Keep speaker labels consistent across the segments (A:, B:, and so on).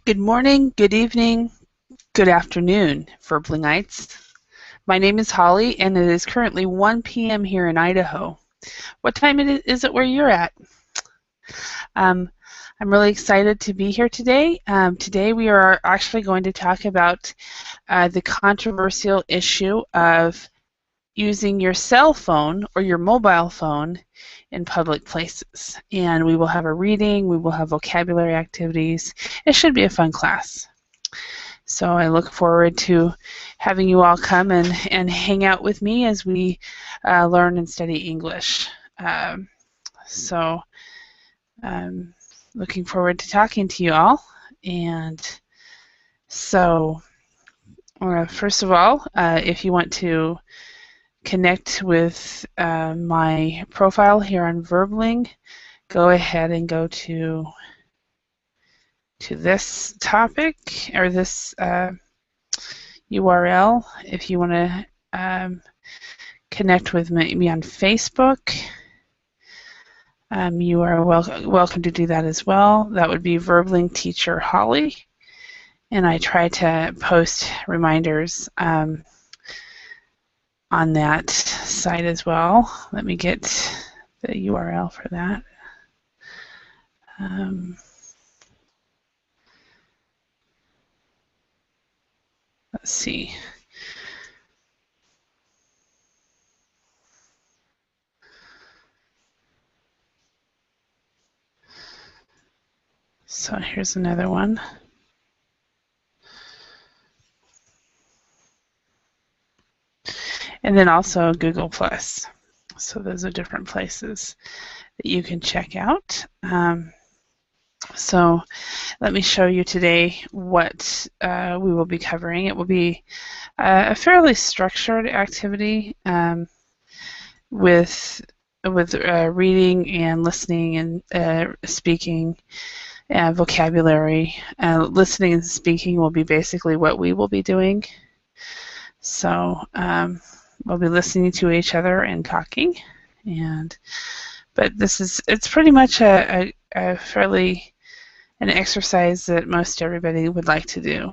A: Good morning, good evening, good afternoon, Verblingites. My name is Holly, and it is currently 1 p.m. here in Idaho. What time is it where you're at? Um, I'm really excited to be here today. Today we are actually going to talk about the controversial issue of using your cell phone or your mobile phone in public places. And we will have a reading, we will have vocabulary activities. It should be a fun class. So I look forward to having you all come and hang out with me as we learn and study English. So I'm looking forward to talking to you all. And so first of all, if you want to connect with my profile here on Verbling, go ahead and go to this topic or this URL. If you want to connect with me on Facebook, you are welcome to do that as well. That would be Verbling Teacher Holly, and I try to post reminders on that site as well. Let me get the URL for that. Let's see. So here's another one. And then also Google Plus. So those are different places that you can check out. So let me show you today what we will be covering. It will be a fairly structured activity with reading and listening and speaking vocabulary. Listening and speaking will be basically what we will be doing. So we'll be listening to each other and talking. But it's pretty much a fairly an exercise that most everybody would like to do.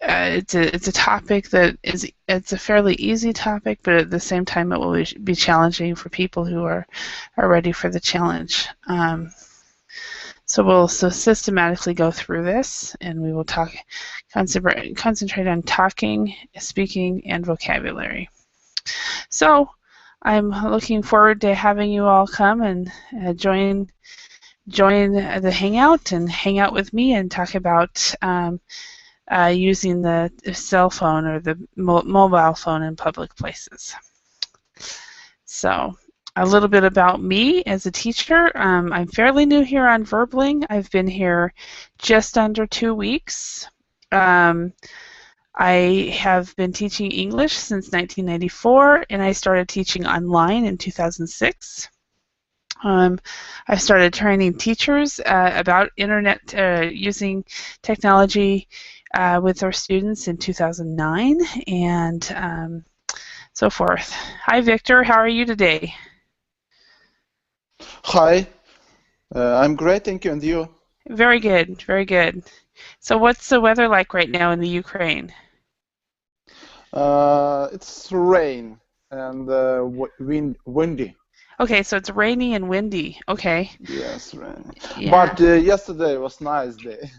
A: It's a topic that it's a fairly easy topic, but at the same time it will be challenging for people who are ready for the challenge. So we'll systematically go through this, and we will concentrate on talking, speaking, and vocabulary. So I'm looking forward to having you all come and join the hangout and hang out with me and talk about using the cell phone or the mobile phone in public places. So a little bit about me as a teacher. I'm fairly new here on Verbling. I've been here just under 2 weeks. I have been teaching English since 1994, and I started teaching online in 2006. I started training teachers about internet using technology with our students in 2009 and so forth. Hi, Victor. How are you today?
B: Hi. I'm great, thank you. And you?
A: Very good. Very good. So what's the weather like right now in the Ukraine?
B: It's rain and windy.
A: Okay, so it's rainy and windy. Okay.
B: Yes, rain.
A: Yeah.
B: But yesterday was nice day.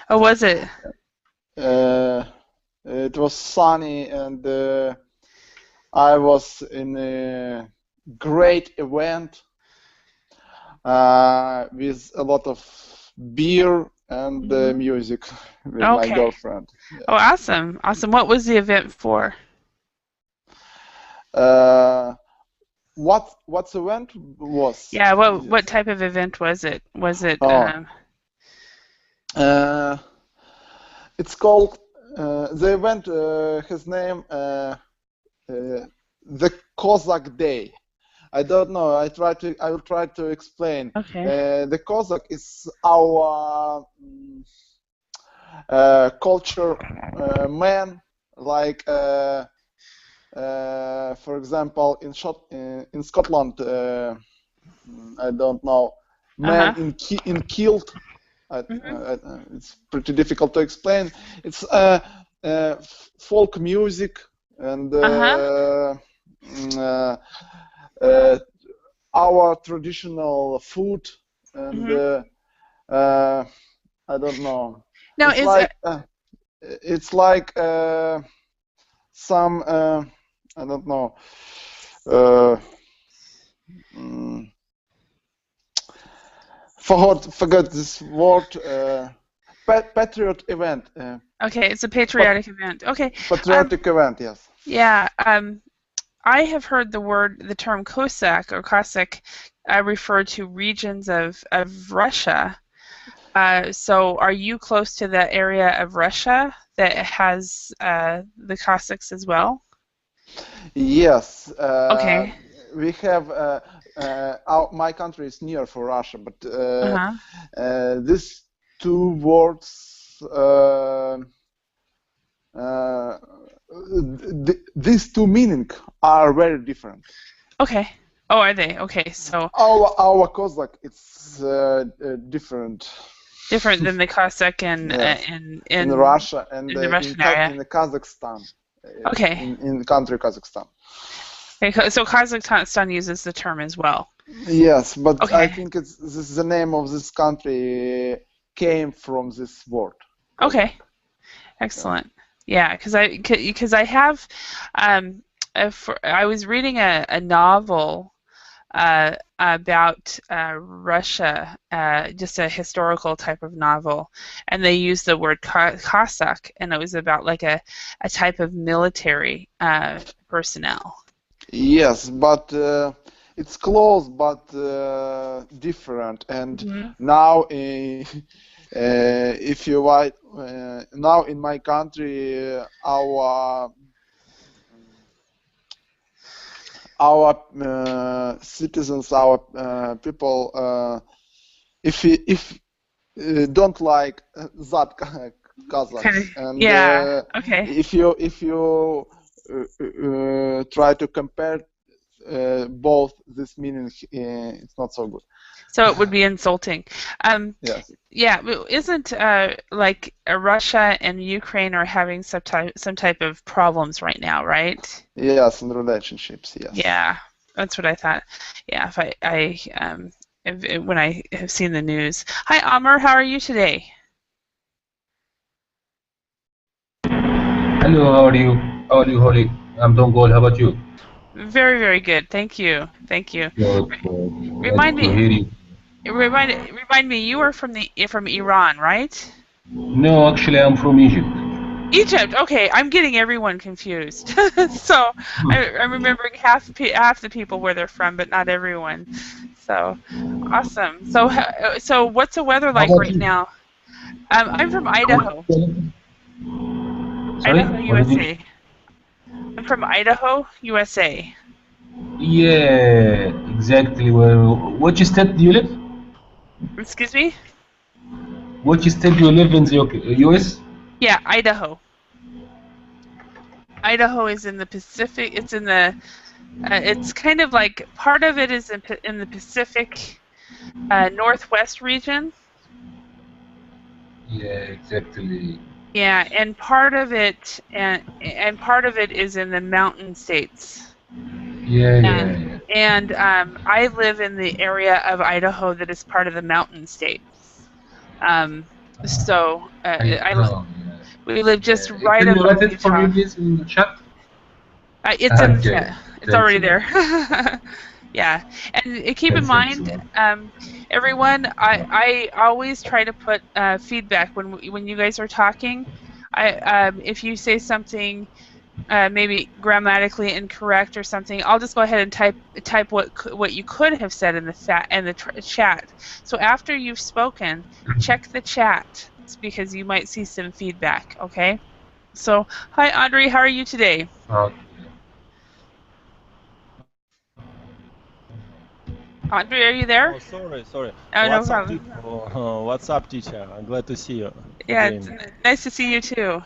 A: Oh, was it?
B: It was sunny, and I was in a great event with a lot of beer and music with my girlfriend. Yes.
A: Oh, awesome! Awesome. What was the event for?
B: What event was?
A: Yeah. What type of event was it? Was it?
B: It's called the event. His name the Cossack Day. I don't know. I will try to explain.
A: Okay.
B: The Cossack is our culture man, like for example in Scotland. I don't know. Man in kilt. It's pretty difficult to explain. It's folk music and our traditional food, and I don't know.
A: Now,
B: it's like some I don't know. Forgot this word. Patriot event.
A: Okay, it's a patriotic event. Okay.
B: Patriotic event, yes.
A: Yeah. I have heard the term Cossack or Cossack refer to regions of Russia. So are you close to the area of Russia that has the Cossacks as well?
B: Yes.
A: Okay.
B: We have my country is near for Russia, but these two words, these two meanings are very different.
A: Okay. Oh, are they? Okay, so
B: our Cossack it's different.
A: Different than the Cossack in
B: Russia and
A: in the Russian area.
B: In the Kazakhstan.
A: Okay.
B: In the country Kazakhstan.
A: Okay, so Kazakhstan uses the term as well.
B: Yes, but
A: okay.
B: I think the name of this country came from this word.
A: Okay, excellent. Yeah, because I have I was reading a novel about Russia, just a historical type of novel, and they used the word Cossack, and it was about like a type of military personnel.
B: Yes, but it's close but different, and now if you write now in my country our citizens, our people, if don't like that Kazakhs, and
A: okay.
B: if you try to compare both this meaning, it's not so good.
A: So it would be insulting.
B: Yes.
A: Yeah, isn't like Russia and Ukraine are having some type of problems right now, right?
B: Yes, in relationships. Yes.
A: Yeah, that's what I thought. Yeah, when I have seen the news. Hi, Amr. How are you today?
C: Hello. How are you? How are you, Holly? I'm doing good. How about you?
A: Very, very good. Thank you. Thank you.
C: Good.
A: Remind
C: Glad to hear you.
A: Remind me. You are from Iran, right?
C: No, actually, I'm from Egypt.
A: Egypt. Okay, I'm getting everyone confused. So I'm remembering half the people where they're from, but not everyone. So awesome. So what's the weather like right now? I'm from Idaho.
C: Sorry?
A: Idaho, USA. I'm from Idaho, USA.
C: Yeah, exactly. Which state do you live?
A: Excuse me?
C: Which state do you live in the US?
A: Yeah, Idaho. Idaho is in the Pacific. It's in the. It's kind of like part of it is in the Pacific Northwest region.
C: Yeah, exactly.
A: Yeah, and part of it is in the mountain states.
C: Yeah.
A: And I live in the area of Idaho that is part of the mountain states. We live just right
C: Can you
A: above
C: write it for
A: Utah.
C: me, please, in the chat?
A: It's in the chat. It's already there. Yeah, and keep in mind, everyone, I always try to put feedback when you guys are talking. If you say something maybe grammatically incorrect or something, I'll just go ahead and type what you could have said in the chat. So after you've spoken, check the chat because you might see some feedback. Okay. So hi, Audrey. How are you today? Andre, are you there?
D: Oh, sorry.
A: Oh, no
D: What's up,
A: problem.
D: what's up, teacher? I'm glad to see you.
A: Yeah,
D: again.
A: it's nice to see you too.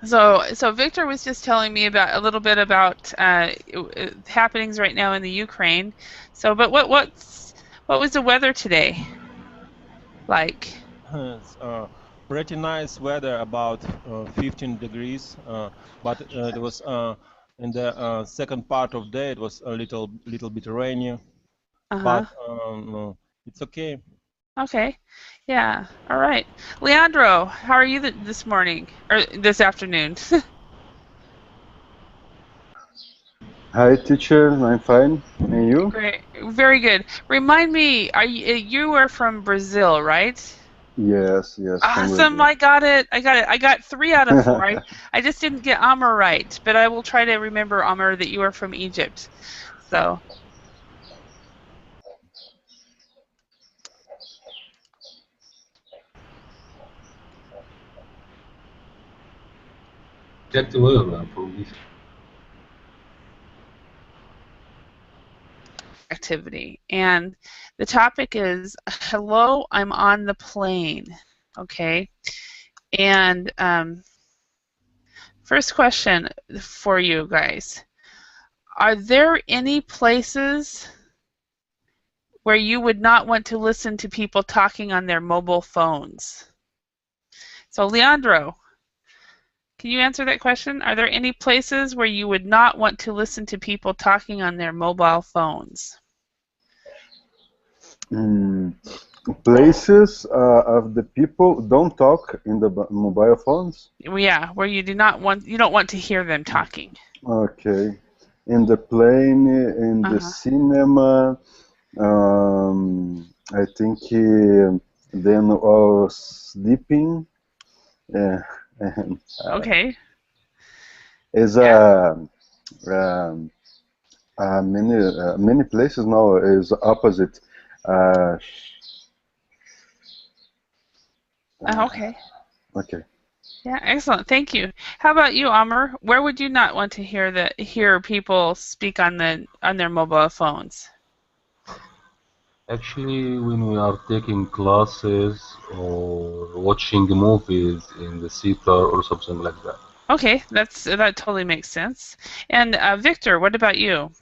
A: So Victor was just telling me about a little bit about happenings right now in the Ukraine. So, but what was the weather today? like?
D: It's, pretty nice weather, about 15 degrees, but it was in the second part of day it was a little bit rainy,
A: Uh-huh.
D: but it's okay.
A: Okay. Yeah. All right. Leandro, how are you this morning or this afternoon?
E: Hi, teacher. I'm fine. And you?
A: Great. Very good. Remind me, you are from Brazil, right?
E: Yes, yes, from
A: Awesome.
E: Brazil.
A: I got it. I got 3 out of 4. I just didn't get Amr right, but I will try to remember, Amr, that you are from Egypt. So,
C: Exactly where from this.
A: activity. And the topic is, hello, I'm on the plane. Okay. And first question for you guys. Are there any places where you would not want to listen to people talking on their mobile phones? So, Leandro, can you answer that question? Are there any places where you would not want to listen to people talking on their mobile phones?
E: Mm, places of the people don't talk in the mobile phones.
A: Yeah, where you don't want to hear them talking.
E: Okay. In the plane, in the
A: Uh-huh.
E: cinema, I think then or sleeping. Uh, and,
A: Okay.
E: is
A: Yeah.
E: um, many places now is opposite. Uh,
A: Okay.
E: okay.
A: Yeah, excellent. Thank you. How about you, Amr? Where would you not want to hear people speak on their mobile phones?
C: Actually, when we are taking classes or watching movies in the theater or something like that.
A: Okay, that totally makes sense. And Victor, what about you?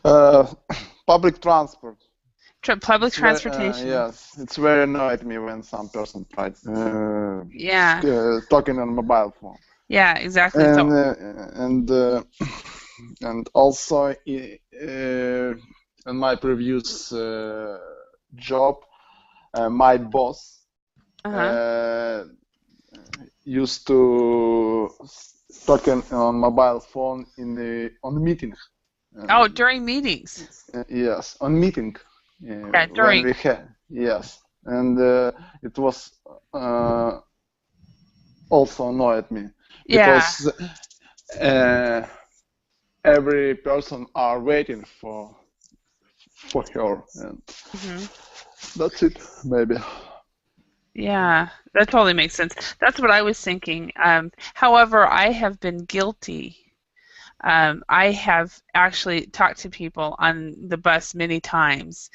B: Uh, Public transport.
A: Public
B: It's very,
A: transportation.
B: yes, it's very annoyed me when some person tried
A: Yeah.
B: talking on mobile phone.
A: Yeah, exactly.
B: And
A: So,
B: and also in my previous job, my boss
A: uh-huh.
B: used to talking on mobile phone on meeting.
A: Oh, during meetings.
B: Yes, on meeting
A: Yeah,
B: when
A: during.
B: we had, yes, and it was also annoyed me
A: Yeah.
B: because every person are waiting for her, and
A: hmm
B: that's it, maybe.
A: Yeah, that totally makes sense. That's what I was thinking. However, I have been guilty. I have actually talked to people on the bus many times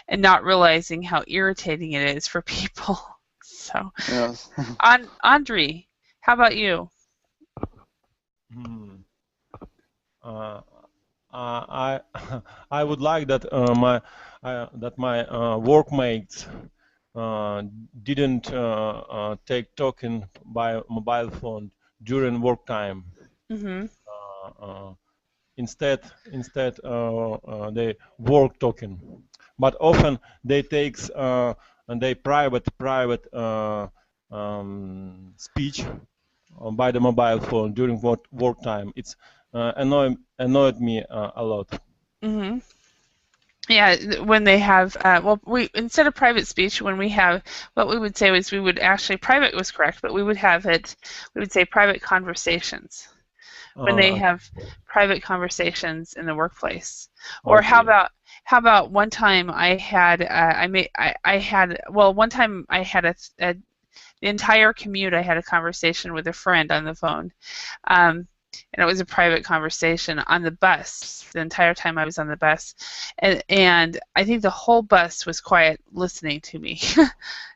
A: and not realizing how irritating it is for people. So,
B: Yes.
A: Andre, how about you?
D: Hmm. Uh, I I would like that my workmates uh, didn't take talking by mobile phone during work time.
A: hmm
D: Uh, instead they work talking, but often they takes and they private speech by the mobile phone during work time. It's annoyed me a lot.
A: hmm Yeah, when they have, well, we instead of private speech, when we have, what we would say was we would actually, private was correct, but we would say private conversations when they
D: Uh,
A: have private conversations in the workplace. Or
D: okay.
A: how about one time I had, I had, well, one time I had the entire commute, I had a conversation with a friend on the phone. Um, and it was a private conversation on the bus the entire time I was on the bus, and I think the whole bus was quiet listening to me.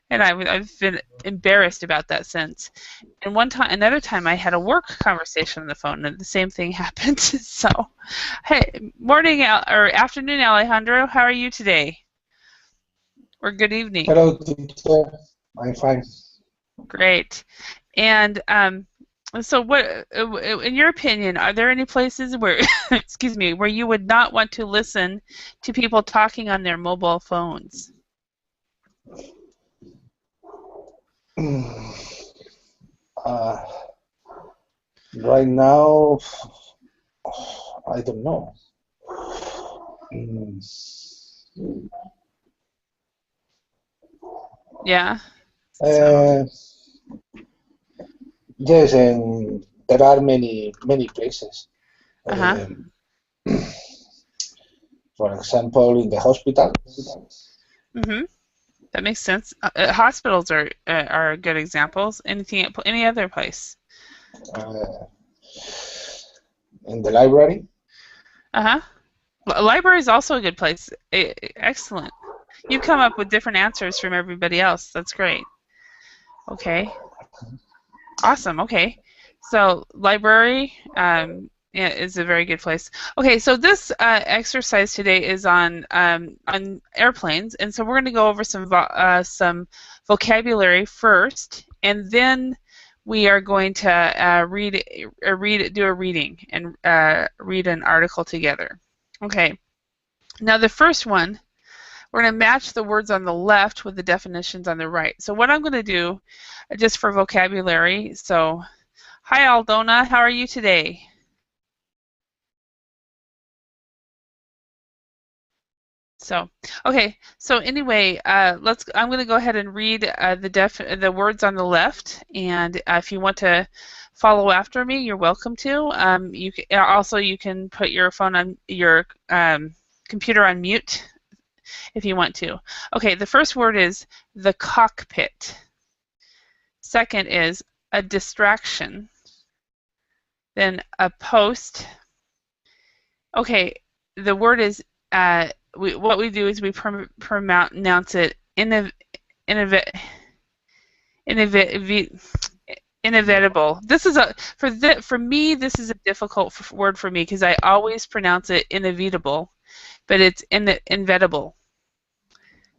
A: And I've been embarrassed about that since. And another time, I had a work conversation on the phone, and the same thing happened. So, hey, morning or afternoon, Alejandro. How are you today? Or good evening.
F: Hello, teacher. I'm fine.
A: Great. And so, what, in your opinion, are there any places where, excuse me, where you would not want to listen to people talking on their mobile phones?
F: Right now, I don't know.
A: Yeah.
F: Yes, and there are many places. For example, in the hospital.
A: That makes sense. Hospitals are good examples. Any other place?
F: In the library.
A: A library is also a good place. Excellent. You've come up with different answers from everybody else. That's great. Okay. Awesome. Okay. So library is a very good place. Okay. So this exercise today is on airplanes, and so we're going to go over some vocabulary first, and then we are going to do a reading and read an article together. Okay. Now the first one, we're going to match the words on the left with the definitions on the right. So what I'm going to do, just for vocabulary, so hi Aldona, how are you today? So, okay, so anyway, I'm going to go ahead and read the words on the left, and if you want to follow after me, you're welcome to. You can put your phone on your computer on mute if you want to. Okay, the first word is the cockpit. Second is a distraction. Then a post. Okay, the word is what we do is we pronounce it inevitable. This is for me. This is a difficult word for me because I always pronounce it inevitable, but it's inevitable.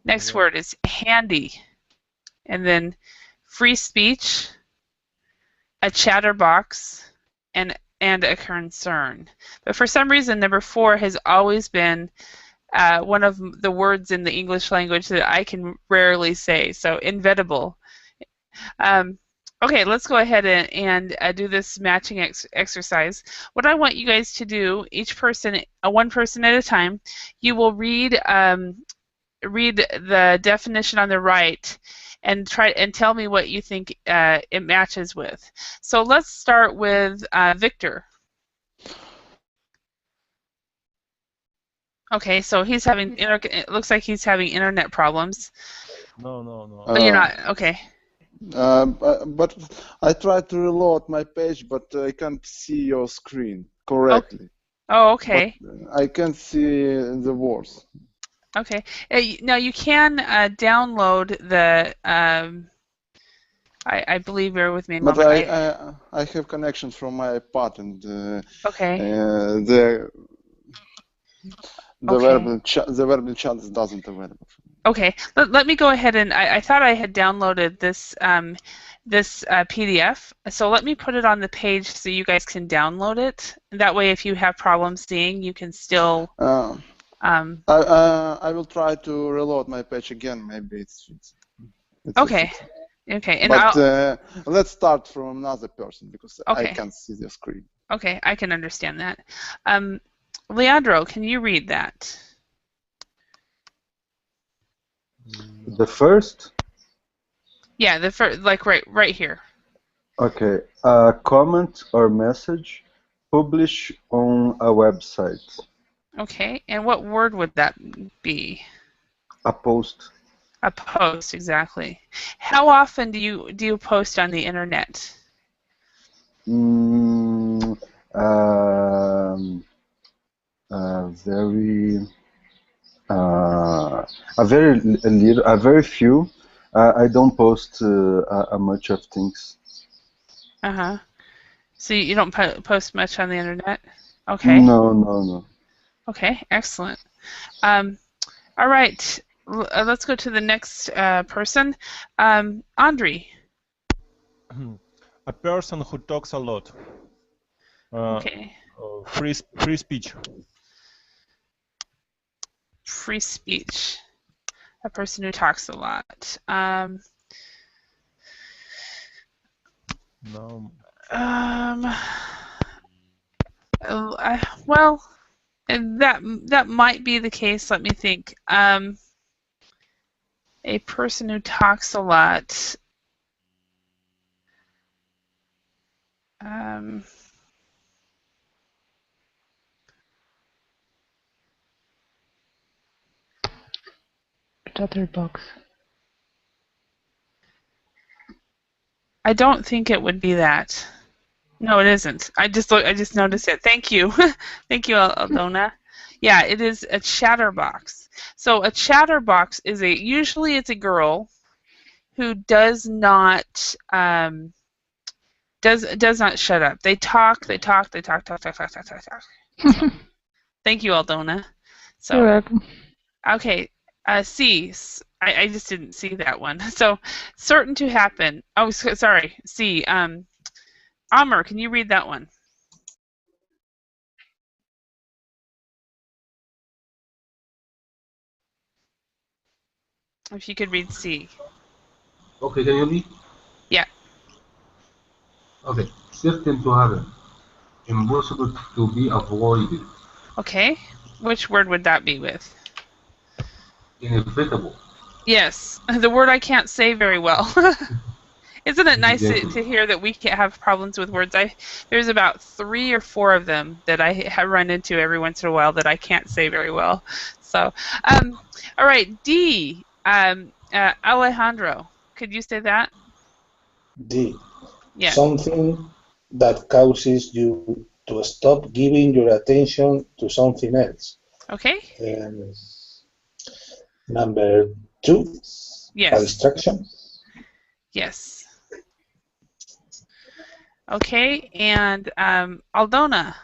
A: Next word is handy, and then free speech, a chatterbox, and a concern. But for some reason, number 4 has always been one of the words in the English language that I can rarely say. So inevitable. Okay, let's go ahead and do this matching exercise. What I want you guys to do, each person, one person at a time, you will read the definition on the right and tell me what you think it matches with. So let's start with Victor. Okay, so it looks like he's having internet problems.
D: No.
A: Oh, you're not. Okay.
B: But I tried to reload my page, but I can't see your screen correctly.
A: Oh, okay.
B: But I can't see the words.
A: Okay. Now you can download the. I believe you're with me a moment.
B: But I have connections from my iPad, and
A: okay.
B: The verbal chat doesn't available.
A: Okay, let me go ahead and I thought I had downloaded this PDF, so let me put it on the page so you guys can download it. And that way, if you have problems seeing, you can still.
B: I will try to reload my page again. Maybe it's
A: okay. Okay, and
B: but let's start from another person because
A: okay.
B: I can't see the screen.
A: Okay, I can understand that. Leandro, can you read that?
E: The first?
A: Yeah, the first, like right here.
E: Okay, a comment or message published on a website.
A: Okay, and what word would that be?
E: A post.
A: A post, exactly. How often do you post on the internet?
E: a very few. I don't post much of things.
A: Uh-huh. So you don't post much on the internet? Okay.
E: No.
A: Okay, excellent. All right, let's go to the next person. Andre.
D: A person who talks a lot.
A: Okay.
D: Free speech.
A: Free speech. A person who talks a lot.
D: No.
A: Well, that might be the case. Let me think. A person who talks a lot.
G: Chatterbox.
A: I don't think it would be that. No, it isn't. I just noticed it. Thank you. Thank you, Aldona. Yeah, it is a chatterbox. So a chatterbox is usually it's a girl who does not does not shut up. They talk. So, thank you, Aldona. So,
G: You're welcome.
A: okay, C. I just didn't see that one. So, certain to happen. Oh, sorry. C. Amr, can you read that one? If you could read C.
C: Okay, can you hear me?
A: Yeah.
C: Okay, certain to happen, impossible to be avoided,
A: Okay. Which word would that be with?
C: inevitable.
A: Yes, the word I can't say very well. Isn't it nice
C: Exactly.
A: to hear that we can have problems with words? There's about 3 or 4 of them that I have run into every once in a while that I can't say very well. So, all right, D. Alejandro, could you say that?
F: D.
A: Yeah.
F: Something that causes you to stop giving your attention to something else.
A: Okay.
F: Number 2.
A: Yes.
F: A distraction.
A: Yes. Okay, and Aldona.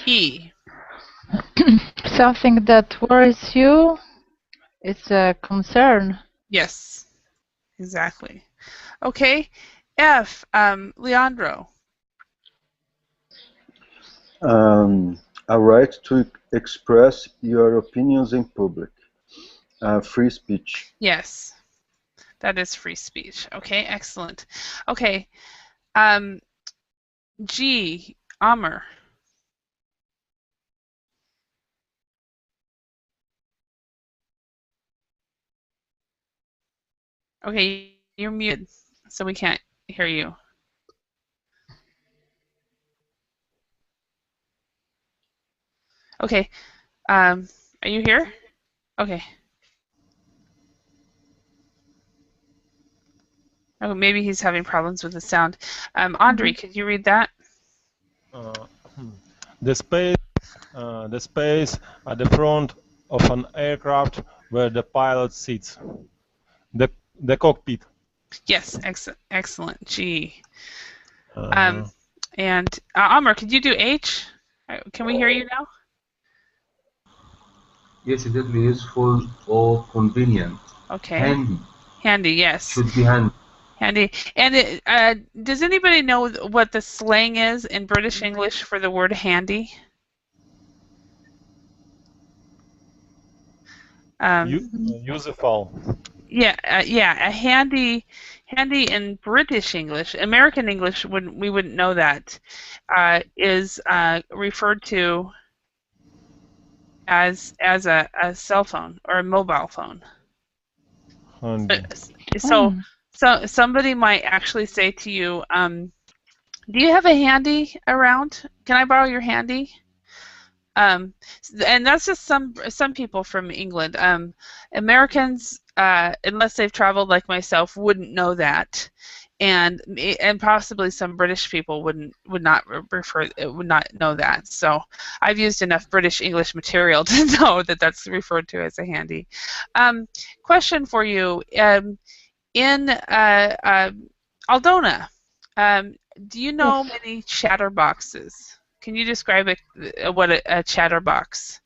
A: E.
G: Something that worries you. It's a concern.
A: Yes, exactly. Okay, F. Leandro.
E: A right to express your opinions in public. Free speech.
A: Yes, that is free speech. Okay, excellent. Okay, G. Amr. Okay, you're muted, so we can't hear you. Okay, are you here? Okay. Oh, maybe he's having problems with the sound. Andre, could you read that?
D: The space at the front of an aircraft where the pilot sits. The cockpit.
A: Yes, excellent. G. And Amr, could you do H? Can we hear you now?
C: Yes, exactly. Useful or convenient.
A: Okay.
C: Handy.
A: Handy, yes.
C: Should be handy.
A: Handy. And does anybody know what the slang is in British English for the word handy?
D: Useful.
A: Yeah, a handy in British English. American English we wouldn't know that. Is referred to as a cell phone or a mobile phone.
D: Handy.
A: So somebody might actually say to you, do you have a handy around? Can I borrow your handy? And that's just some people from England. Americans, unless they've traveled like myself, wouldn't know that. and possibly some British people would not know that. So I've used enough British English material to know that that's referred to as a handy. Question for you: in Aldona, do you know
G: Yes.
A: many chatterboxes? Can you describe what a chatterbox?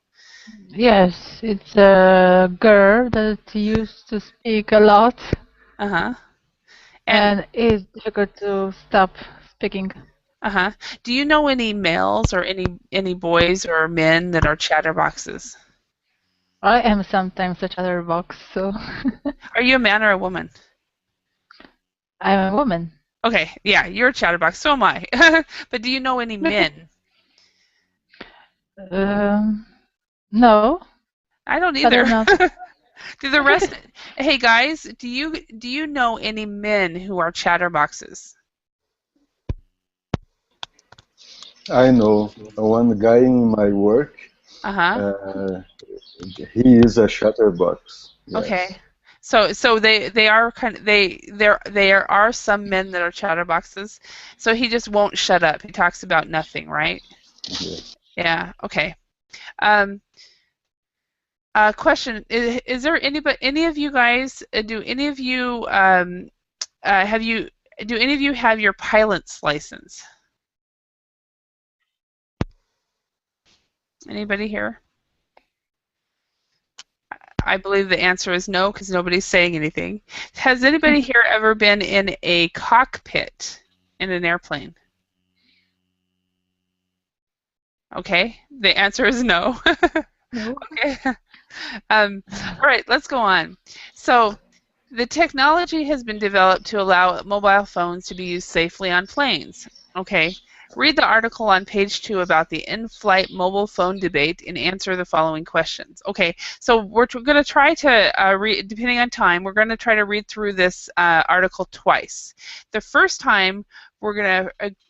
G: Yes, it's a girl that used to speak a lot,
A: Uh-huh.
G: and it's difficult to stop speaking.
A: Uh-huh. Do you know any males or any boys or men that are chatterboxes?
G: I am sometimes a chatterbox, so
A: Are you a man or a woman?
G: I'm a woman.
A: Okay, yeah, you're a chatterbox, so am I. But do you know any men?
G: No,
A: I don't
G: rather
A: either.
G: not.
A: Do the rest Hey guys, do you know any men who are chatterboxes?
E: I know one guy in my work.
A: Uh-huh.
E: He is a chatterbox.
A: Okay.
E: Yes.
A: So they are kind of there are some men that are chatterboxes. So he just won't shut up. He talks about nothing, right?
E: Yes.
A: Yeah, okay. Um question, is there any of you guys do any of you have you do any of you have your pilot's license? Anybody here? I believe the answer is no because nobody's saying anything. Has anybody here ever been in a cockpit in an airplane? Okay, the answer is no.
G: No.
A: Okay. All right, let's go on. So the technology has been developed to allow mobile phones to be used safely on planes. Okay. Read the article on page 2 about the in-flight mobile phone debate and answer the following questions. Okay, so we're going to try to read, depending on time, we're going to try to read through this article twice. The first time we're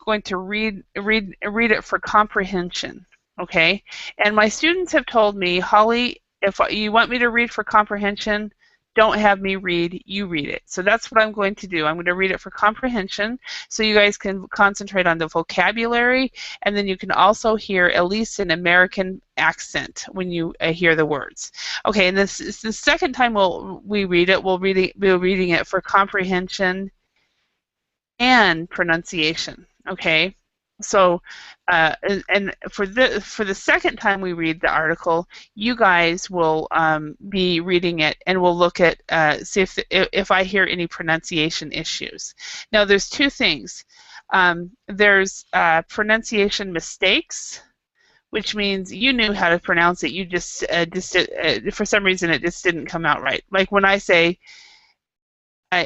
A: going to read it for comprehension. Okay, and my students have told me, Holly, if you want me to read for comprehension, don't have me read, you read it. So that's what I'm going to do. I'm going to read it for comprehension so you guys can concentrate on the vocabulary, and then you can also hear at least an American accent when you hear the words. Okay, and this is the second time we read it. We'll be reading it for comprehension and pronunciation. Okay, so and for the second time we read the article, you guys will be reading it, and we'll look at see if I hear any pronunciation issues. Now, there's two things. There's pronunciation mistakes, which means you knew how to pronounce it. You just for some reason it just didn't come out right. Like when I say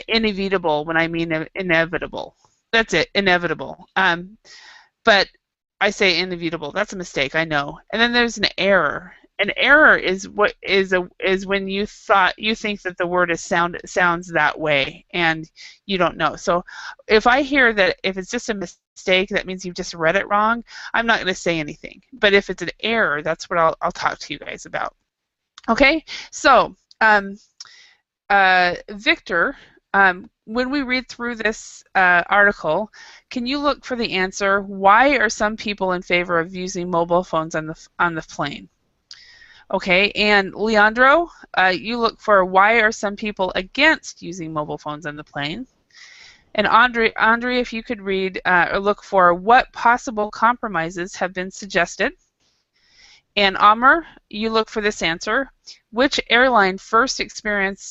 A: inevitable when I mean inevitable. That's it, inevitable. But I say inevitable. That's a mistake, I know. And then there's an error. An error is when you think that the word sounds that way and you don't know. So if I hear that if it's just a mistake, that means you've just read it wrong. I'm not going to say anything. But if it's an error, that's what I'll talk to you guys about. Okay. So Victor, when we read through this article, can you look for the answer? Why are some people in favor of using mobile phones on the plane? Okay, and Leandro, you look for why are some people against using mobile phones on the plane? And Andre, if you could read or look for what possible compromises have been suggested. And Amr, you look for this answer. Which airline first experimented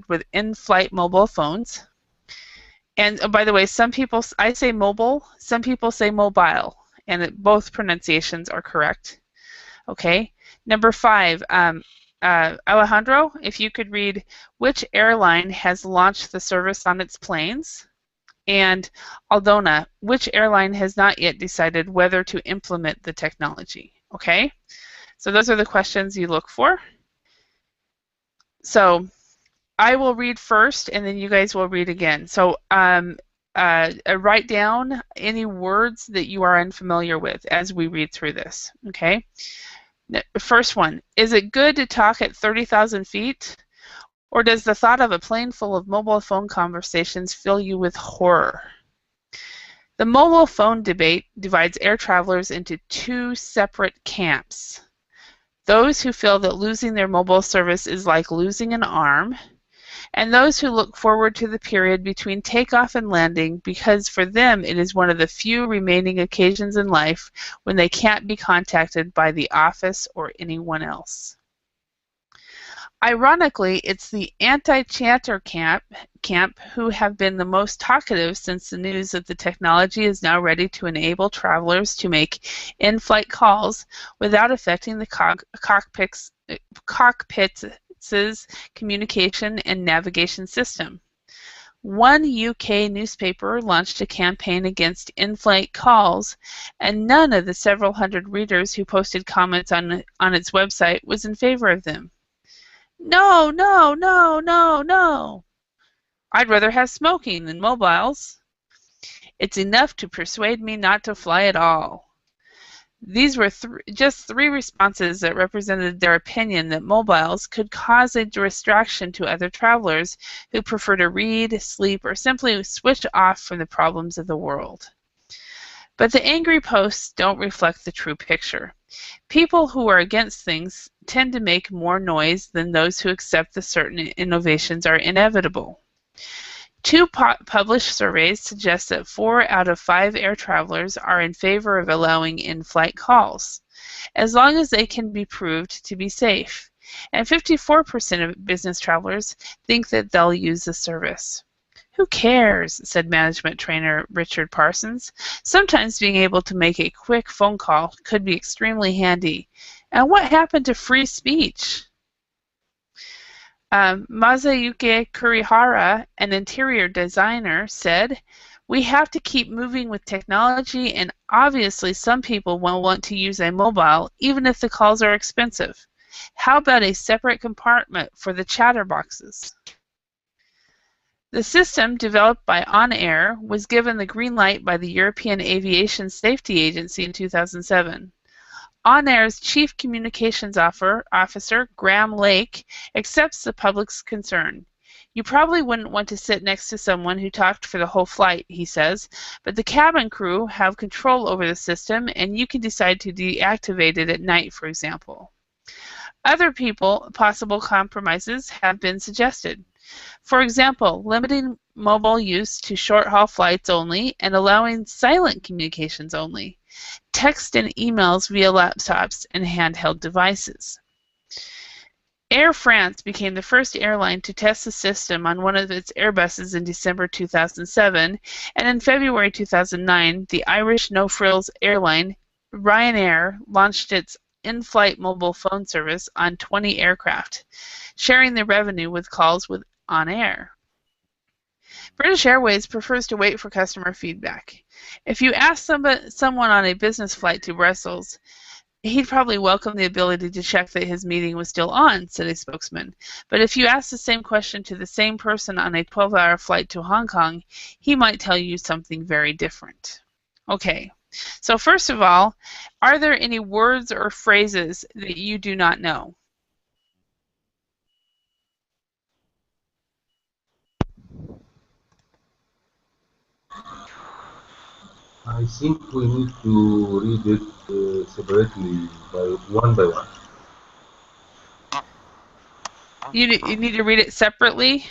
A: with in-flight mobile phones? And by the way, some people, I say mobile, some people say mobile, and both pronunciations are correct. Okay. Number 5, Alejandro, if you could read which airline has launched the service on its planes? And Aldona, which airline has not yet decided whether to implement the technology? Okay, so those are the questions you look for. So I will read first, and then you guys will read again. So write down any words that you are unfamiliar with as we read through this. Okay. First one: is it good to talk at 30,000 feet? Or does the thought of a plane full of mobile phone conversations fill you with horror? The mobile phone debate divides air travelers into two separate camps. Those who feel that losing their mobile service is like losing an arm, and those who look forward to the period between takeoff and landing because for them it is one of the few remaining occasions in life when they can't be contacted by the office or anyone else. Ironically, it's the anti-chatter camp who have been the most talkative since the news that the technology is now ready to enable travelers to make in-flight calls without affecting the cockpit's communication and navigation system. One UK newspaper launched a campaign against in-flight calls, and none of the several hundred readers who posted comments on its website was in favor of them. No, no, no, no, no. I'd rather have smoking than mobiles. It's enough to persuade me not to fly at all. These were just three responses that represented their opinion that mobiles could cause a distraction to other travelers who prefer to read, sleep, or simply switch off from the problems of the world. But the angry posts don't reflect the true picture. People who are against things tend to make more noise than those who accept that certain innovations are inevitable. Two published surveys suggest that 4 out of 5 air travelers are in favor of allowing in-flight calls, as long as they can be proved to be safe, and 54% of business travelers think that they'll use the service. Who cares, said management trainer Richard Parsons. Sometimes being able to make a quick phone call could be extremely handy. And what happened to free speech? Masayuki Kurihara, an interior designer, said, "We have to keep moving with technology, and obviously some people will want to use a mobile even if the calls are expensive. How about a separate compartment for the chatterboxes?" The system, developed by On Air, was given the green light by the European Aviation Safety Agency in 2007. On Air's Chief Communications Officer, Graham Lake, accepts the public's concern. "You probably wouldn't want to sit next to someone who talked for the whole flight," he says, "but the cabin crew have control over the system, and you can decide to deactivate it at night, for example." Other possible compromises have been suggested. For example, limiting mobile use to short-haul flights only and allowing silent communications only. Text and emails via laptops and handheld devices. Air France became the first airline to test the system on one of its Airbuses in December 2007, and in February 2009, the Irish no-frills airline Ryanair launched its in-flight mobile phone service on 20 aircraft, sharing the revenue with calls with On Air. British Airways prefers to wait for customer feedback. If you ask someone on a business flight to Brussels, he'd probably welcome the ability to check that his meeting was still on, said a spokesman. But if you ask the same question to the same person on a 12-hour flight to Hong Kong, he might tell you something very different. Okay, so first of all, are there any words or phrases that you do not know?
C: I think we need to read it separately by one.
A: You need to read it separately?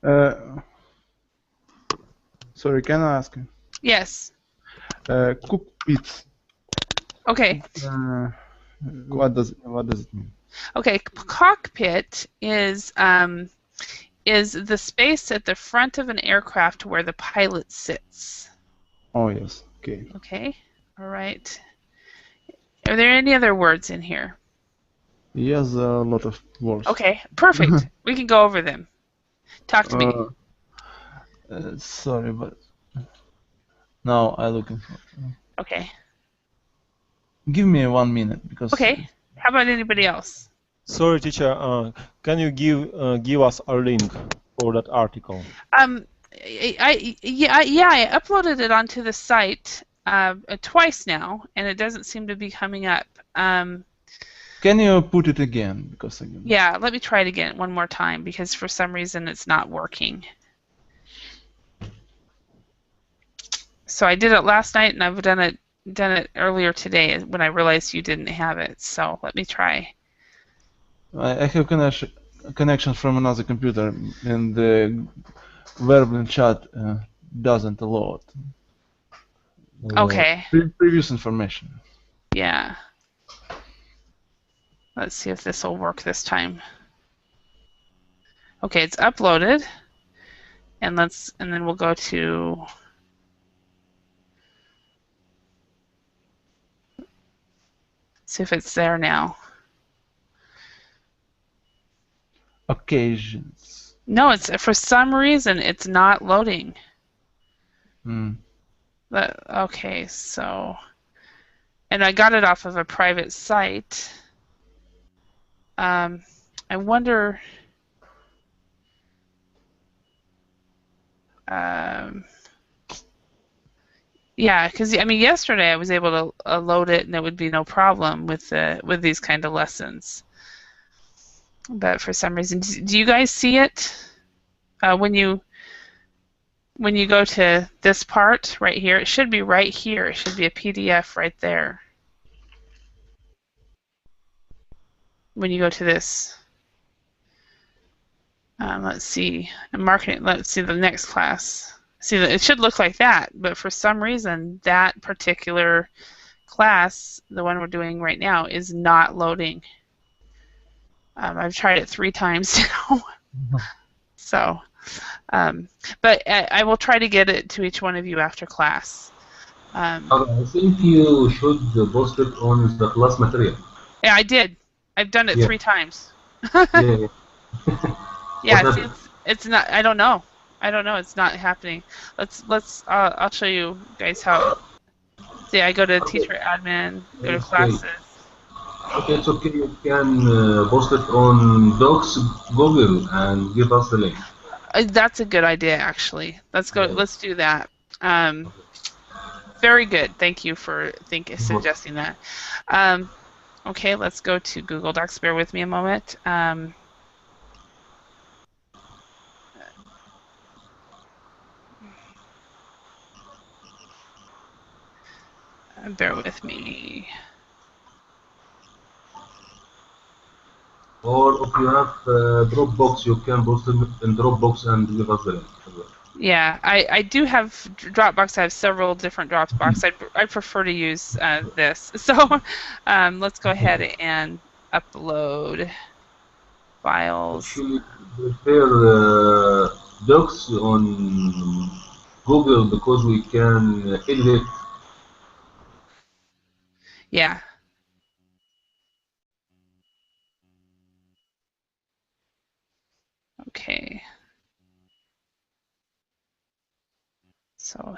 B: Sorry, can I ask?
A: Yes.
B: Cockpit.
A: Okay.
B: What does it mean?
A: Okay, cockpit is the space at the front of an aircraft where the pilot sits.
B: Oh yes. Okay.
A: Okay. All right. Are there any other words in here?
B: Yes, a lot of words.
A: Okay, perfect. We can go over them. Talk to me.
B: Sorry, but now I'm looking for.
A: Okay.
B: Give me 1 minute because.
A: Okay. How about anybody else?
D: Sorry, teacher. Can you give us a link for that article?
A: I uploaded it onto the site twice now, and it doesn't seem to be coming up.
D: Can
H: Can you put it again? Because again.
A: Yeah, let me try it again one more time because for some reason it's not working. So I did it last night and I've done it earlier today when I realized you didn't have it. So let me try.
H: I have connection from another computer, and the verbal chat doesn't allow it.
A: Okay.
H: Previous information.
A: Yeah. Let's see if this will work this time. Okay, it's uploaded. And then we'll go to see if it's there now.
H: Occasions.
A: No, it's for some reason it's not loading. Okay, so, and I got it off of a private site. I wonder. Yeah, because I mean, yesterday I was able to load it, and it would be no problem with these kind of lessons. But for some reason, do you guys see it when you go to this part right here? It should be right here. It should be a PDF right there. When you go to this, let's see, marketing. Let's see the next class. See, it should look like that, but for some reason, that particular class, the one we're doing right now, is not loading. I've tried it 3 times now. So, but I will try to get it to each one of you after class.
C: I think you should post it on the class material.
A: Yeah, I did. I've done it 3 times.
C: Yeah.
A: Yeah, see, it's not. I don't know. It's not happening. I'll show you guys how. See, I go to teacher admin, go to classes.
C: Okay, it's okay. You can post it on Docs Google and give us the link.
A: That's a good idea, actually. Let's go. Let's do that. Very good. Thank you for suggesting that. Okay, let's go to Google Docs. Bear with me a moment. Bear with me.
C: Or if you have Dropbox, you can post it in Dropbox and give us the link as well.
A: Yeah, I do have Dropbox. I have several different Dropbox. I prefer to use this. So let's go ahead and upload files.
C: Actually, prepare Docs on Google because we can edit it.
A: Yeah. Okay. So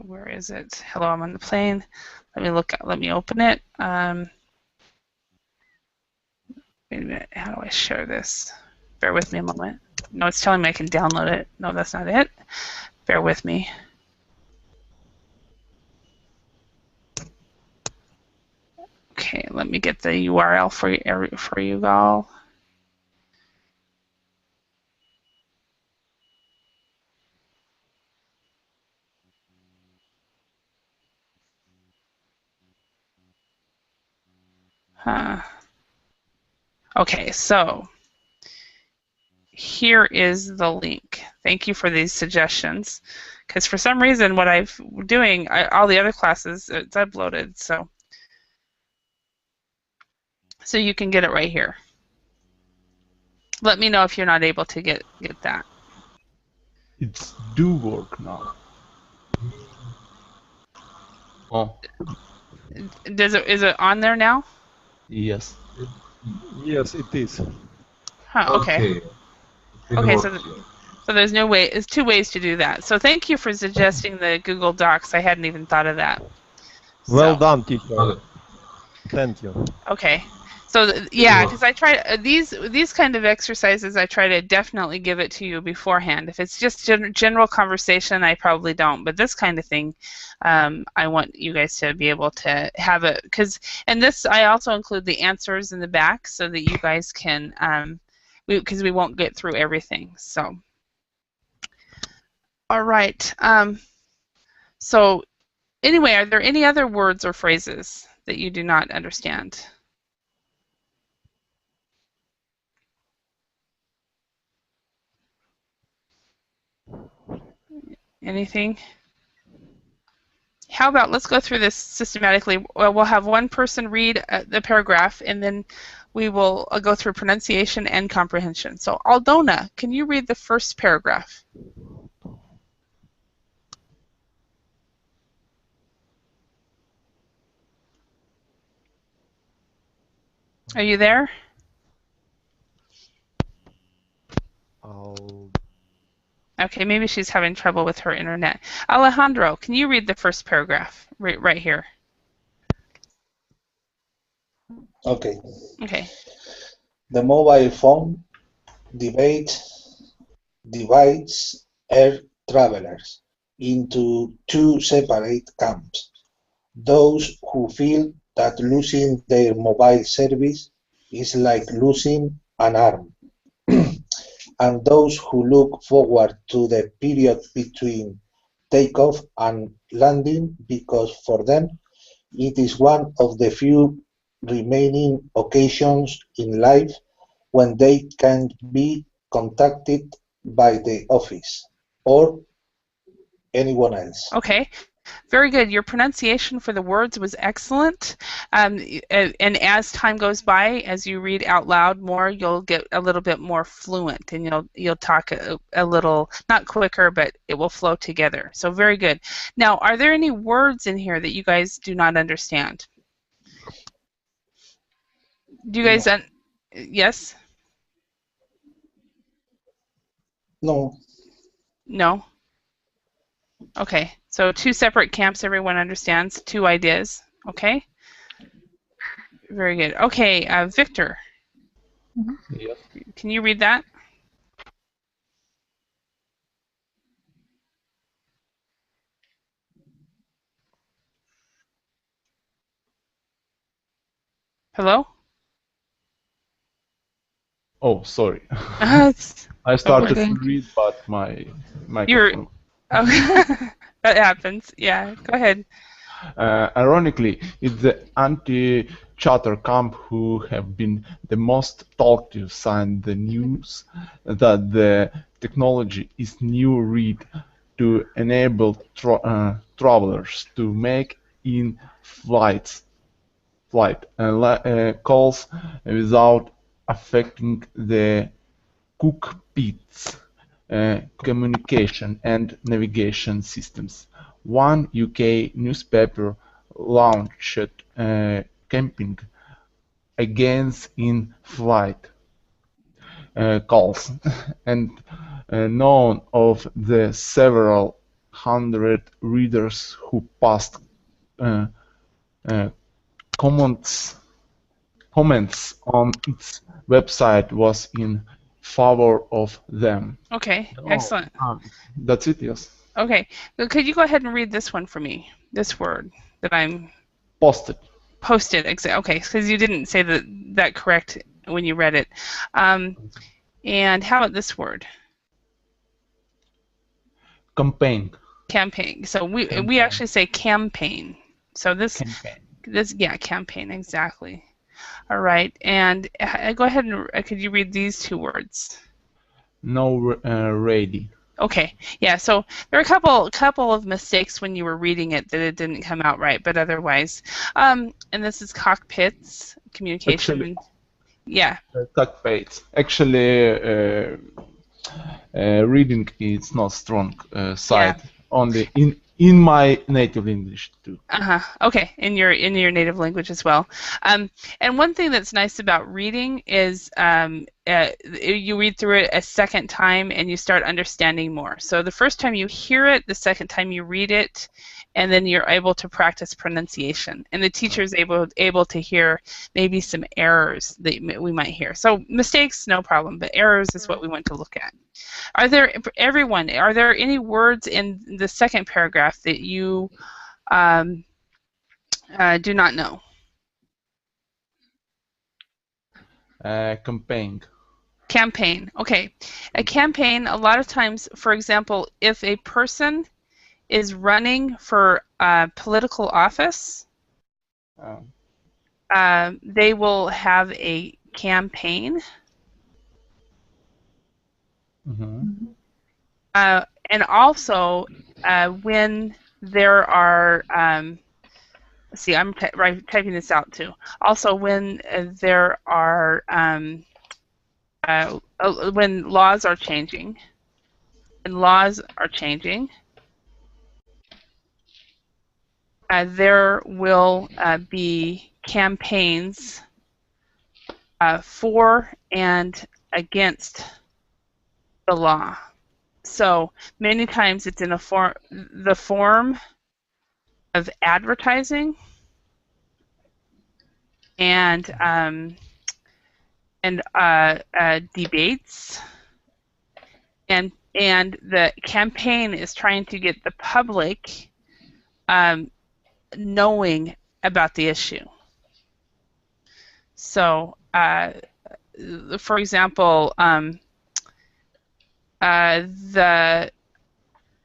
A: where is it? Hello, I'm on the plane. Let me open it. Wait a minute. How do I share this? Bear with me a moment. No, it's telling me I can download it. No, that's not it. Bear with me. Okay, let me get the URL for you all. Okay, so here is the link. Thank you for these suggestions, because for some reason what I'm doing, all the other classes, it's uploaded, so you can get it right here. Let me know if you're not able to get that.
H: It's do work now. Oh.
A: Is it on there now?
H: Yes.
D: Yes, it is.
A: Huh, okay. Okay, so there's no way. There's 2 ways to do that. So thank you for suggesting the Google Docs. I hadn't even thought of that.
D: Well done, teacher. Thank you.
A: Okay. So yeah, because I try these kind of exercises, I try to definitely give it to you beforehand. If it's just general conversation, I probably don't. But this kind of thing, I want you guys to be able to have it. And this, I also include the answers in the back so that you guys can, because we won't get through everything. So, all right. So anyway, are there any other words or phrases that you do not understand? Anything? How about let's go through this systematically. Well, we'll have one person read the paragraph, and then we will go through pronunciation and comprehension. So Aldona, can you read the first paragraph? Are you there? Okay, maybe she's having trouble with her internet. Alejandro, can you read the first paragraph right here?
F: Okay.
A: Okay.
F: The mobile phone divides air travelers into two separate camps. Those who feel that losing their mobile service is like losing an arm, and those who look forward to the period between takeoff and landing because for them it is one of the few remaining occasions in life when they can be contacted by the office or anyone else.
A: Okay. Very good. Your pronunciation for the words was excellent. And as time goes by, as you read out loud more, you'll get a little bit more fluent, and you'll talk a little, not quicker, but it will flow together. So very good. Now, are there any words in here that you guys do not understand? Do you guys yes?
F: No.
A: No? Okay, so two separate camps, everyone understands, two ideas, okay? Very good. Okay, Victor.
C: Yes.
A: Can you read that? Hello?
H: Oh, sorry.
A: I
H: started to read, but my microphone.
A: That happens. Yeah, go ahead.
H: Ironically, it's the anti-chatter camp who have been the most talkative sign the news that the technology is new read to enable travelers to make in-flight calls without affecting the cockpit's communication and navigation systems. One UK newspaper launched campaign against in-flight calls, and none of the several hundred readers who passed comments on its website was in favor of them.
A: Okay, excellent.
H: That's it, yes.
A: Okay, could you go ahead and read this one for me? This word that I'm...
H: Posted.
A: Posted, okay, because you didn't say that correct when you read it. And how about this word?
H: Campaign.
A: Campaign. So we actually say campaign. So this campaign, exactly. All right, and go ahead and could you read these two words?
H: No ready.
A: Okay, yeah. So there are a couple of mistakes when you were reading it that it didn't come out right, but otherwise, and this is cockpits communication.
H: Actually,
A: yeah.
H: Cockpits. Actually, reading is not strong side. Yeah. Only in my native English too.
A: Okay, in your native language as well. And one thing that's nice about reading is you read through it a second time and you start understanding more. So the first time you hear it, the second time you read it, and then you're able to practice pronunciation. And the teacher is able to hear maybe some errors that we might hear. So mistakes, no problem, but errors is what we want to look at. Are there any words in the second paragraph that you do not know?
H: Campaign.
A: Campaign. Okay. A campaign, a lot of times, for example, if a person is running for political office, they will have a campaign. And also, when there are, let's see, I'm typing this out too. Also, when there are, when laws are changing, there will be campaigns for and against the law. So many times it's in the form of advertising and debates, and the campaign is trying to get the public knowing about the issue. So, for example, do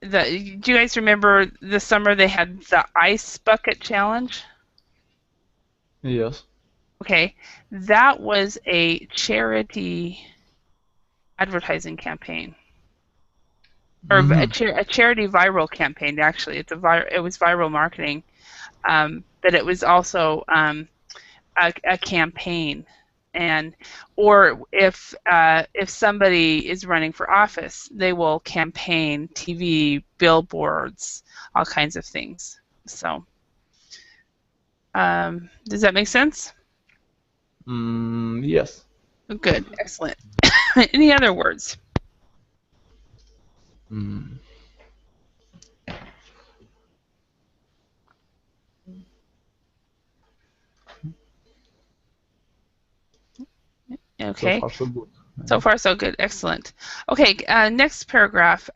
A: you guys remember this summer they had the ice bucket challenge?
H: Yes.
A: Okay, that was a charity advertising campaign, or a charity viral campaign. Actually, it was viral marketing, but it was also a campaign. Or if somebody is running for office, they will campaign, TV, billboards, all kinds of things. So, does that make sense?
H: Yes.
A: Good, excellent. Any other words? Okay.
H: So far, so good.
A: So far, so good. Excellent. Okay, next paragraph.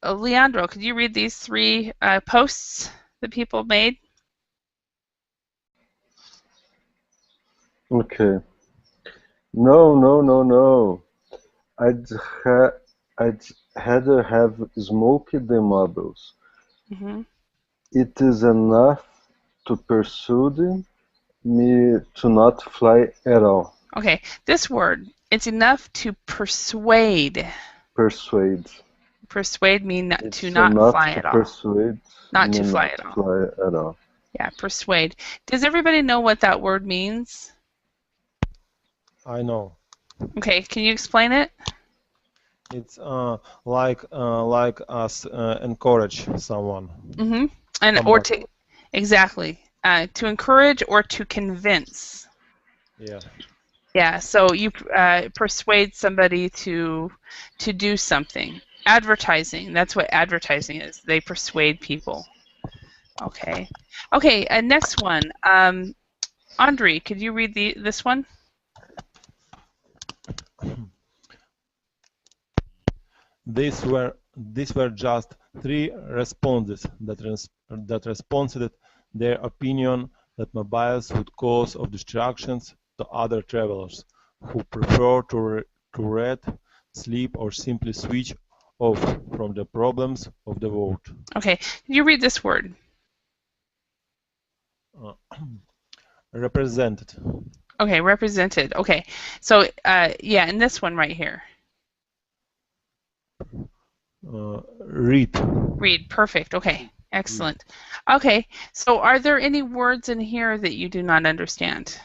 A: Leandro, could you read these three posts that people made?
E: Okay. No. I'd rather have smoke than marbles. It is enough to persuade me to not fly at all.
A: Okay, this word, it's enough to persuade.
E: Persuade.
A: Persuade me not
E: It's
A: to not
E: enough
A: fly
E: to
A: at all.
E: persuade
A: Not
E: me
A: to fly
E: not
A: at all.
E: fly at all.
A: Yeah, persuade. Does everybody know what that word means?
D: I know.
A: Okay, can you explain it?
D: It's like us encourage someone.
A: And or to exactly to encourage or to convince.
D: Yeah.
A: Yeah. So you persuade somebody to do something. Advertising. That's what advertising is. They persuade people. Okay. Okay. Next one. Andre, could you read this one?
D: These were just three responses that responded their opinion that mobiles would cause of distractions to other travelers who prefer to read, sleep, or simply switch off from the problems of the world.
A: Okay, can you read this word?
D: Represented.
A: Okay, represented. Okay, so yeah, and this one right here.
D: Read.
A: Read, perfect. Okay, excellent. Okay, so are there any words in here that you do not understand?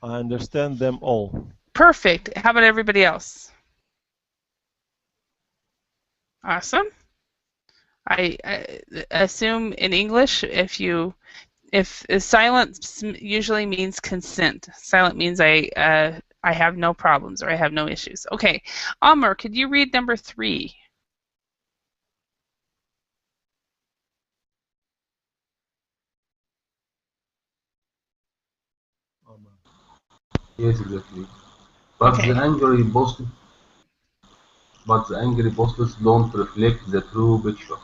D: I understand them all.
A: Perfect. How about everybody else? Awesome. I assume in English, if you If silent usually means consent. Silent means I have no problems or I have no issues. Okay, Amr, could you read number 3?
C: Yes, exactly. But
A: Okay.
C: the angry posts don't reflect the true picture.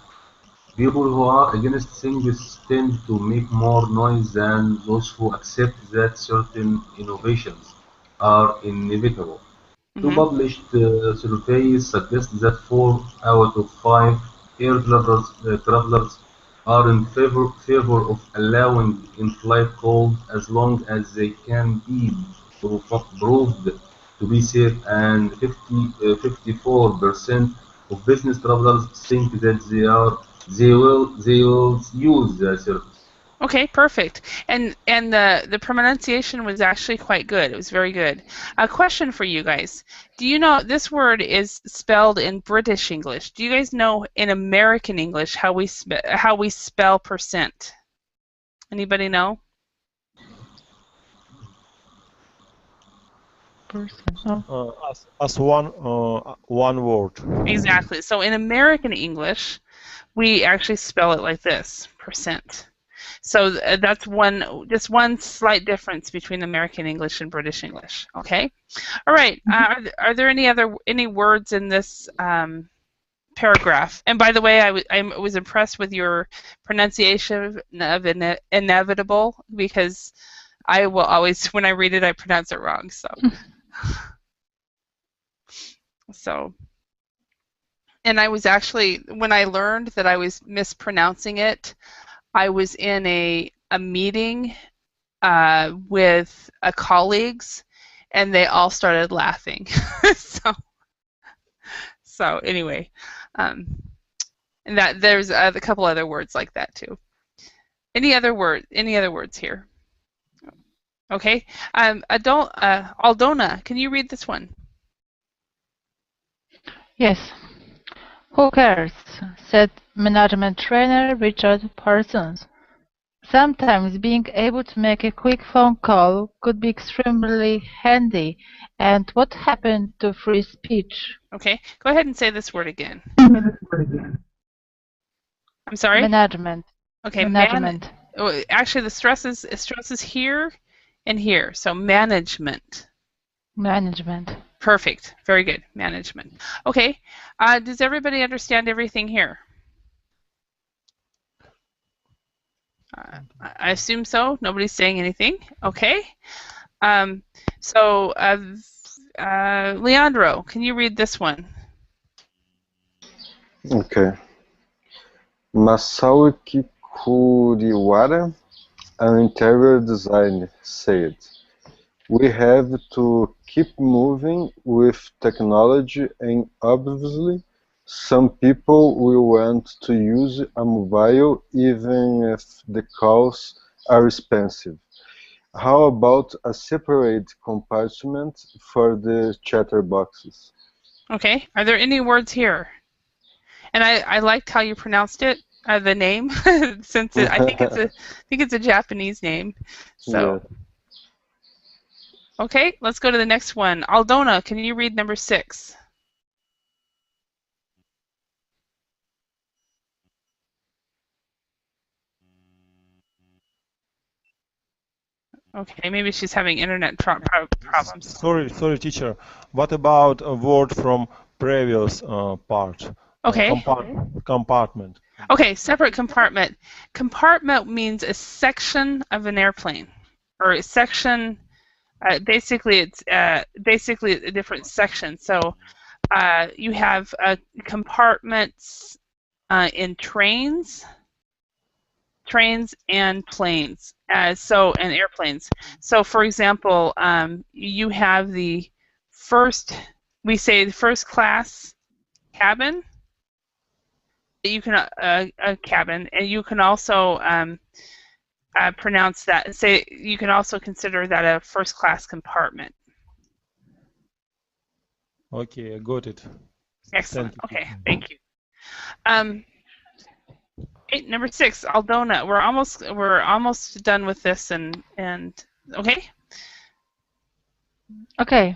C: People who are against things tend to make more noise than those who accept that certain innovations are inevitable. Two published surveys suggest that 4 out of 5 air travelers are in favor of allowing in-flight calls as long as they can be proved to be safe, and 54% of business travelers think that they will use the service.
A: Okay, perfect. And the pronunciation was actually quite good. It was very good. A question for you guys. Do you know this word is spelled in British English? Do you guys know in American English how we spell percent? Anybody know?
D: As one word.
A: Exactly. So in American English, we actually spell it like this, percent. So that's just one slight difference between American English and British English. Okay. All right. Are there any words in this paragraph? And by the way, I was impressed with your pronunciation of inevitable, because I will always, when I read it, I pronounce it wrong. So. And I was actually, when I learned that I was mispronouncing it, I was in a meeting with colleagues, and they all started laughing. so anyway, and that there's a couple other words like that too. Any other words here? Okay, Aldona, can you read this one?
G: Yes. Who cares? Said management trainer Richard Parsons. Sometimes being able to make a quick phone call could be extremely handy. And what happened to free speech?
A: Okay, go ahead and say this word again. I'm sorry?
G: Management.
A: Okay,
G: Management.
A: Actually, the stress is here and here, so management.
G: Management.
A: Perfect. Very good. Management. Okay. Does everybody understand everything here? I assume so. Nobody's saying anything. Okay. So, Leandro, can you read this one?
E: Okay. Masao Kuriwara, an interior designer, said, "We have to keep moving with technology, and obviously some people will want to use a mobile even if the calls are expensive. How about a separate compartment for the chatterboxes?"
A: Okay. Are there any words here? And I liked how you pronounced it, the name, since I think it's a Japanese name. So.
E: Yeah.
A: Okay, let's go to the next one. Aldona, can you read number 6? Okay, maybe she's having internet problems.
D: Sorry, teacher. What about a word from previous part?
A: Okay.
D: Compartment.
A: Okay, separate compartment. Compartment means a section of an airplane, or a section. Basically, it's basically a different section. So you have compartments in trains and planes, and airplanes. So, for example, you have the first class cabin. You can a cabin, and you can also pronounce that. You can also consider that a first class compartment.
D: Okay, I got it.
A: Excellent.
D: Thank you.
A: Okay, thank you. Okay, number 6, Aldona. We're almost done with this, and okay.
G: Okay.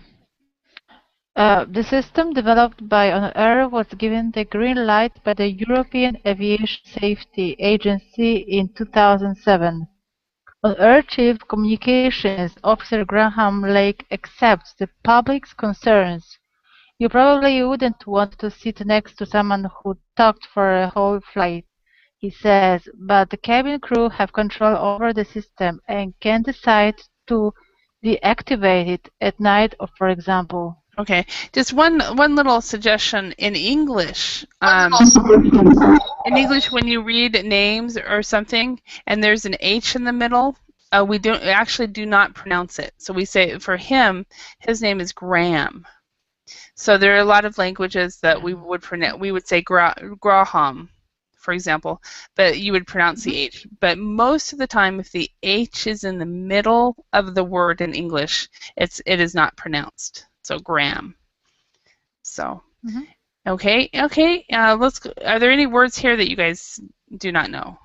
G: The system developed by On Air was given the green light by the European Aviation Safety Agency in 2007. On Air Chief Communications Officer Graham Lake accepts the public's concerns. You probably wouldn't want to sit next to someone who talked for a whole flight, he says, but the cabin crew have control over the system and can decide to deactivate it at night, or for example.
A: Okay, just one little suggestion in English. In English, when you read names or something, and there's an H in the middle, we actually do not pronounce it. So we say for him, his name is Graham. So there are a lot of languages that we would pronounce. We would say Graham, for example, but you would pronounce the H. But most of the time, if the H is in the middle of the word in English, it is not pronounced. So Graham. So, okay. Let's go. Are there any words here that you guys do not know?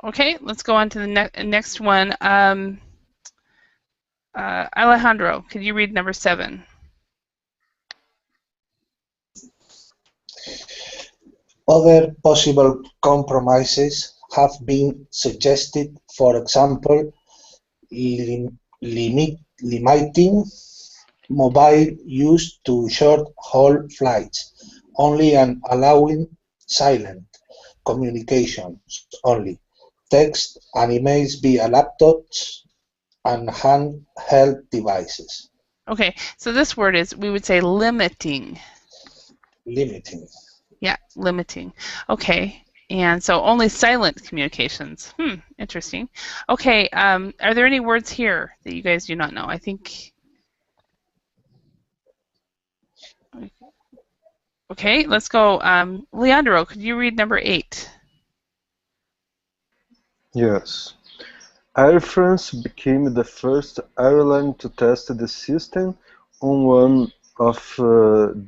A: Okay, let's go on to the next one. Alejandro, could you read number 7?
F: Other possible compromises have been suggested, for example, limiting mobile use to short-haul flights only and allowing silent communications only, text and emails via laptops and handheld devices.
A: Okay, so this word is, we would say limiting.
F: Limiting.
A: Yeah, limiting. Okay, and so only silent communications. Interesting. Okay, are there any words here that you guys do not know? I think. Okay, let's go. Leandro, could you read number 8?
E: Yes. Air France became the first airline to test the system on one of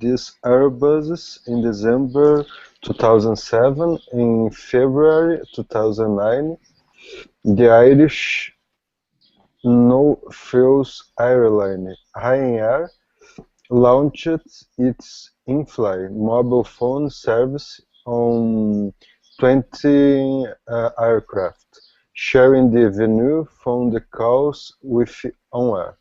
E: these Airbuses in December 2007. In February 2009, the Irish no-frills airline Ryanair launched its in-flight mobile phone service on 20 aircraft, sharing the venue from the calls with On Air.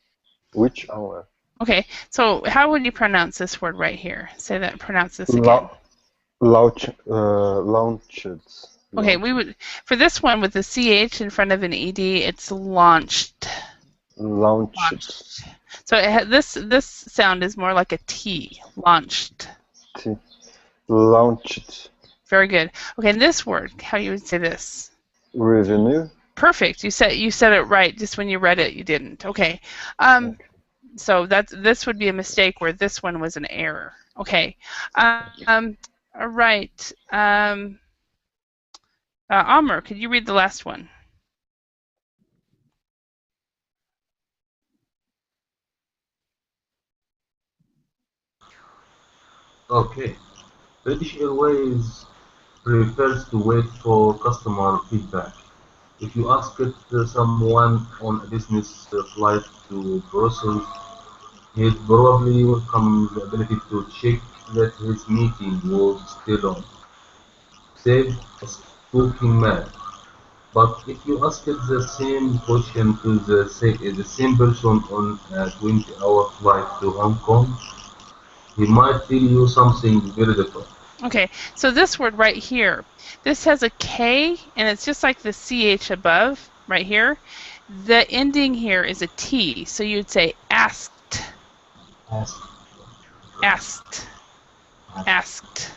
E: Which On Air?
A: Okay, so how would you pronounce this word right here? Say that. Pronounce this again.
E: Launched.
A: Okay, we would, for this one with the CH in front of an ED, it's launched.
E: Launched.
A: So this sound is more like a T. Launched.
E: T. Launched.
A: Very good. Okay, and this word, how you would say this?
E: Revenue.
A: Perfect. You said it right. Just when you read it, you didn't. Okay. So this would be a mistake where this one was an error. Okay. All right. Amr, could you read the last one?
C: Okay. British Airways prefers to wait for customer feedback. If you asked someone on a business flight to Brussels, he'd probably welcome the ability to check that his meeting was still on. Save a talking man. But if you asked the same question to the same person on a 20-hour flight to Hong Kong, he might tell you something very different.
A: Okay, so this word right here, this has a K, and it's just like the CH above, right here. The ending here is a T, so you'd say asked. Asked. Asked.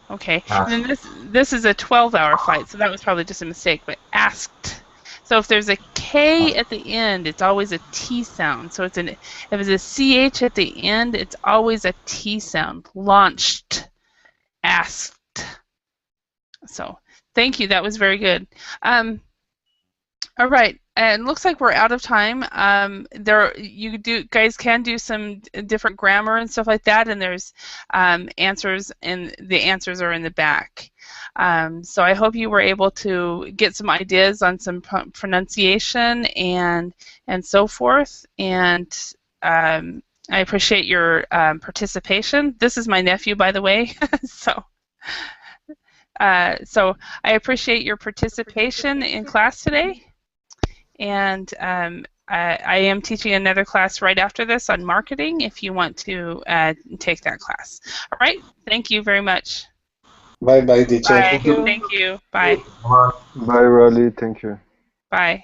A: Okay, and then this is a 12-hour flight, so that was probably just a mistake, but asked. So if there's a K at the end, it's always a T sound. So if it's a CH at the end, it's always a T sound. Launched. Asked. So thank you. That was very good. All right. And it looks like we're out of time. You guys can do some different grammar and stuff like that, and there's answers, and the answers are in the back. So I hope you were able to get some ideas on some pronunciation and so forth. And I appreciate your participation. This is my nephew, by the way. So I appreciate your participation in class today. And I am teaching another class right after this on marketing if you want to take that class. All right. Thank you very much.
F: Bye-bye, teacher.
A: Bye. Thank you. Bye.
C: Bye.
E: Bye, Raleigh. Thank you.
A: Bye.